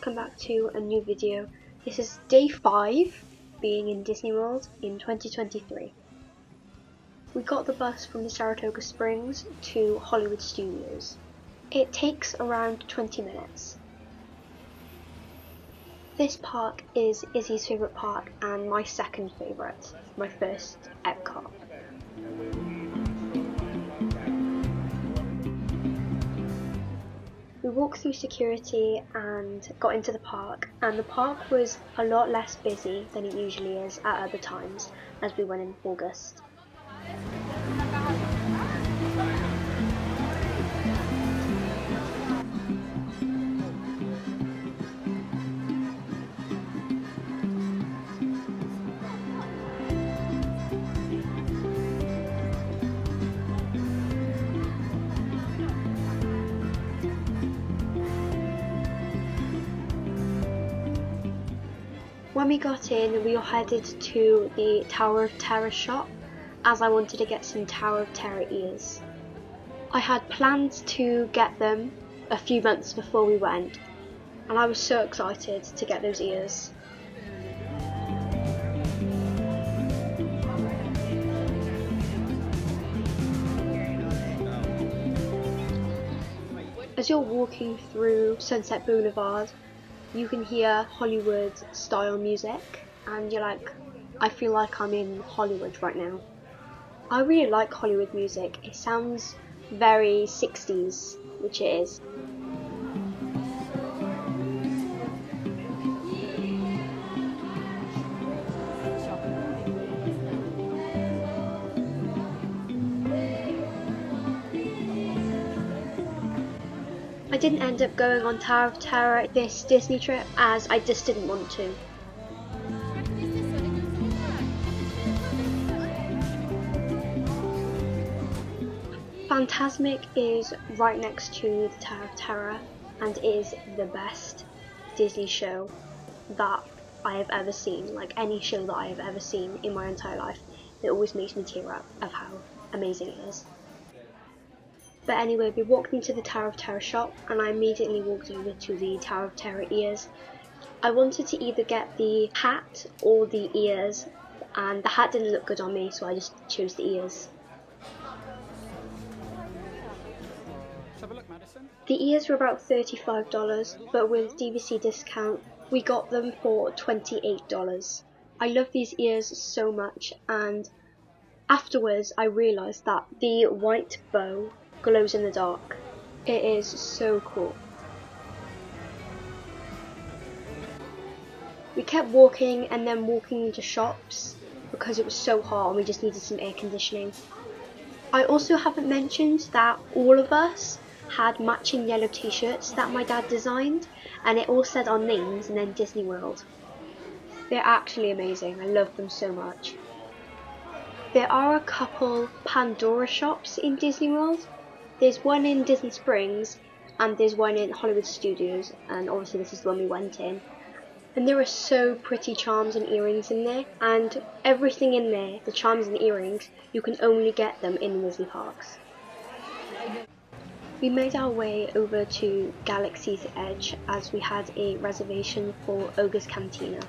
welcome back to a new video. This is day 5 being in Disney World in 2023. We got the bus from the Saratoga Springs to Hollywood Studios. It takes around 20 minutes. This park is Izzy's favourite park and my second favourite, my first Epcot. We walked through security and got into the park, and the park was a lot less busy than it usually is at other times as we went in August. When we got in, we all headed to the Tower of Terror shop as I wanted to get some Tower of Terror ears. I had plans to get them a few months before we went, and I was so excited to get those ears. As you're walking through Sunset Boulevard, you can hear Hollywood style music and you're like, I feel like I'm in Hollywood right now. I really like Hollywood music. It sounds very 60s, which it is. I didn't end up going on Tower of Terror this Disney trip as I just didn't want to. Fantasmic is right next to the Tower of Terror and is the best Disney show that I have ever seen, like any show that I have ever seen in my entire life. It always makes me tear up of how amazing it is. But anyway, we walked into the Tower of Terror shop and I immediately walked over to the Tower of Terror ears. I wanted to either get the hat or the ears, and the hat didn't look good on me, so I just chose the ears. The ears were about $35, but with DVC discount, we got them for $28. I love these ears so much, and afterwards I realised that the white bow glows in the dark. It is so cool. We kept walking and then walking into shops because it was so hot and we just needed some air conditioning. I also haven't mentioned that all of us had matching yellow t-shirts that my dad designed, and it all said our names and then Disney World. They're actually amazing. I love them so much. There are a couple Pandora shops in Disney World. There's one in Disney Springs and there's one in Hollywood Studios, and obviously this is the one we went in. And there are so pretty charms and earrings in there, and everything in there, the charms and earrings, you can only get them in Disney parks. We made our way over to Galaxy's Edge as we had a reservation for Ogre's Cantina.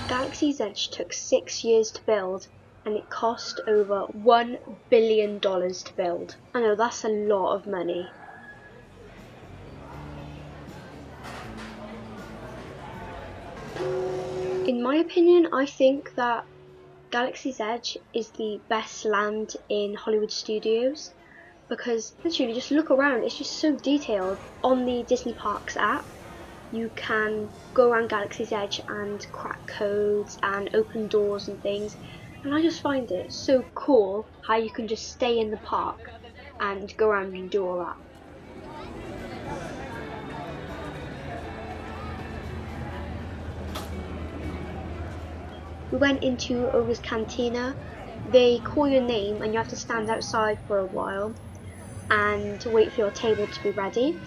Galaxy's Edge took 6 years to build and it cost over $1 billion to build. I know, that's a lot of money. In my opinion, I think that Galaxy's Edge is the best land in Hollywood Studios because literally just look around, it's just so detailed. On the Disney Parks app, you can go around Galaxy's Edge and crack codes and open doors and things, and I just find it so cool how you can just stay in the park and go around and do all that. We went into Ogre's Cantina. They call your name and you have to stand outside for a while and wait for your table to be ready,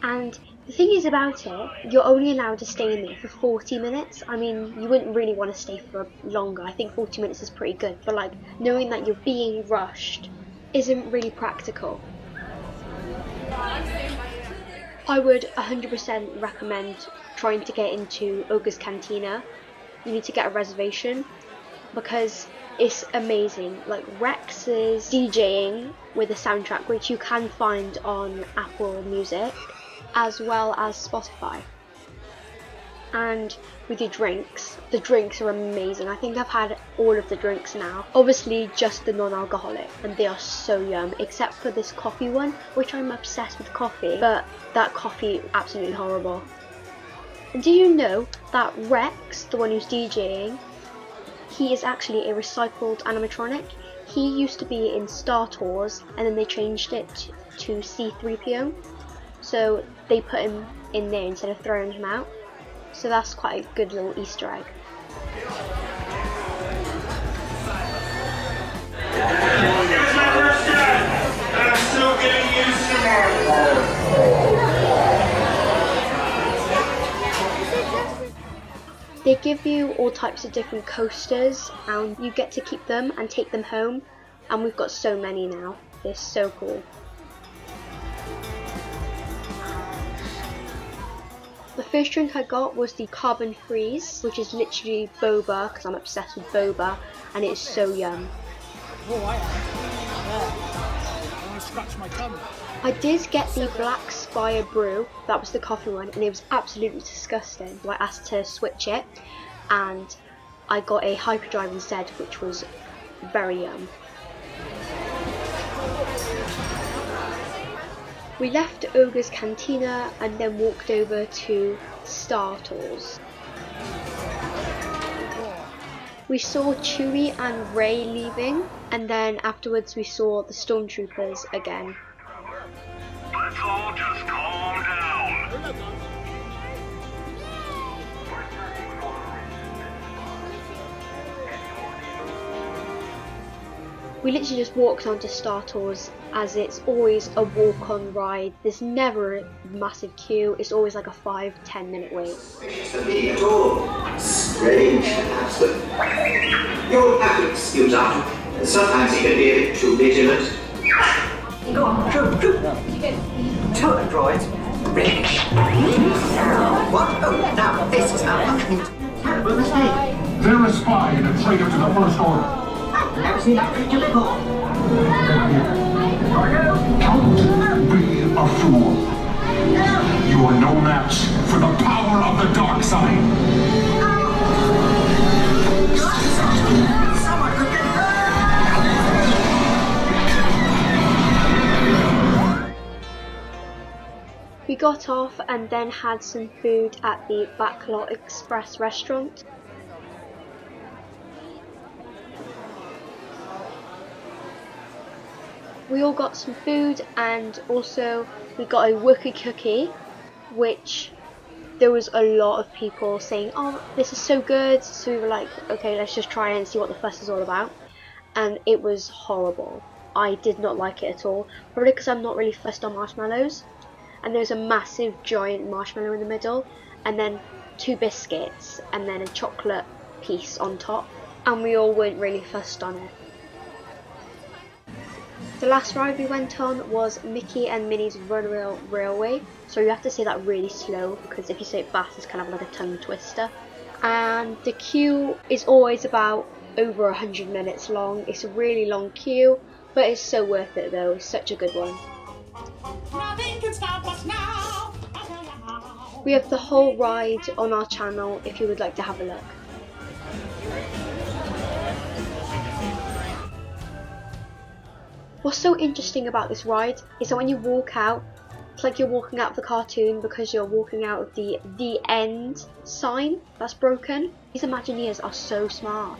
and The thing is about it, you're only allowed to stay in there for 40 minutes. I mean, you wouldn't really want to stay for longer. I think 40 minutes is pretty good, but like knowing that you're being rushed isn't really practical. I would 100% recommend trying to get into Ogre's Cantina. You need to get a reservation because it's amazing. Like Rex is DJing with a soundtrack which you can find on Apple Music as well as Spotify. And with your drinks, the drinks are amazing. I think I've had all of the drinks now. Obviously just the non-alcoholic, and they are so yum, except for this coffee one, which I'm obsessed with coffee, but that coffee absolutely horrible. And do you know that Rex, the one who's DJing, he is actually a recycled animatronic. He used to be in Star Tours and then they changed it to C-3PO. So they put him in there instead of throwing him out. So that's quite a good little Easter egg. I'm still getting used to They give you all types of different coasters and you get to keep them and take them home, and we've got so many now. They're so cool. The first drink I got was the Carbon Freeze, which is literally boba, because I'm obsessed with boba, and it is so yum. Oh, I want to scratch my tongue. I did get the Black Spire Brew, that was the coffee one, and it was absolutely disgusting. So I asked to switch it, and I got a Hyperdrive instead, which was very yum. We left Ogre's Cantina and then walked over to Star Tours. We saw Chewie and Rey leaving, and then afterwards we saw the Stormtroopers again. Let's all just calm down. We literally just walked onto Star Tours, as it's always a walk-on ride. There's never a massive queue. It's always like a 5-10 minute wait. At all. Strange, absolutely. You'll have to excuse us. Sometimes he can be a bit too vigilant. Go on, shoot. Tell the droid. Ready. What? Oh, now this is malfunctioning. Terrible mistake. They're a spy and a traitor to the First Order. Never seen that creature before. Don't be a fool. You are no match for the power of the dark side. Someone could get We got off and then had some food at the Backlot Express restaurant. We all got some food, and also we got a Wookiee cookie, which there was a lot of people saying, oh, this is so good. So we were like, okay, let's just try it and see what the fuss is all about. And it was horrible. I did not like it at all, probably because I'm not really fussed on marshmallows. And there's a massive giant marshmallow in the middle, and then 2 biscuits, and then a chocolate piece on top, and we all weren't really fussed on it. The last ride we went on was Mickey and Minnie's Runaway Railway, so you have to say that really slow, because if you say it fast it's kind of like a tongue twister. And the queue is always about over 100 minutes long. It's a really long queue, but it's so worth it though. It's such a good one. Nothing can stop us now. We have the whole ride on our channel if you would like to have a look. What's so interesting about this ride is that when you walk out, it's like you're walking out of the cartoon, because you're walking out of the end sign that's broken. These Imagineers are so smart.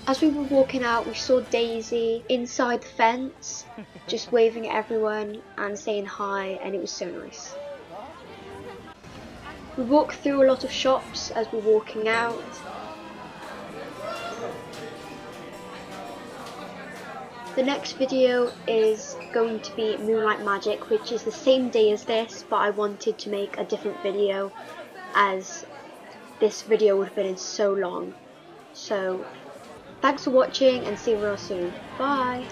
As we were walking out, we saw Daisy inside the fence, just waving at everyone and saying hi, and it was so nice. We walked through a lot of shops as we were walking out. The next video is going to be Moonlight Magic, which is the same day as this, but I wanted to make a different video as this video would have been so long. So thanks for watching and see you real soon. Bye.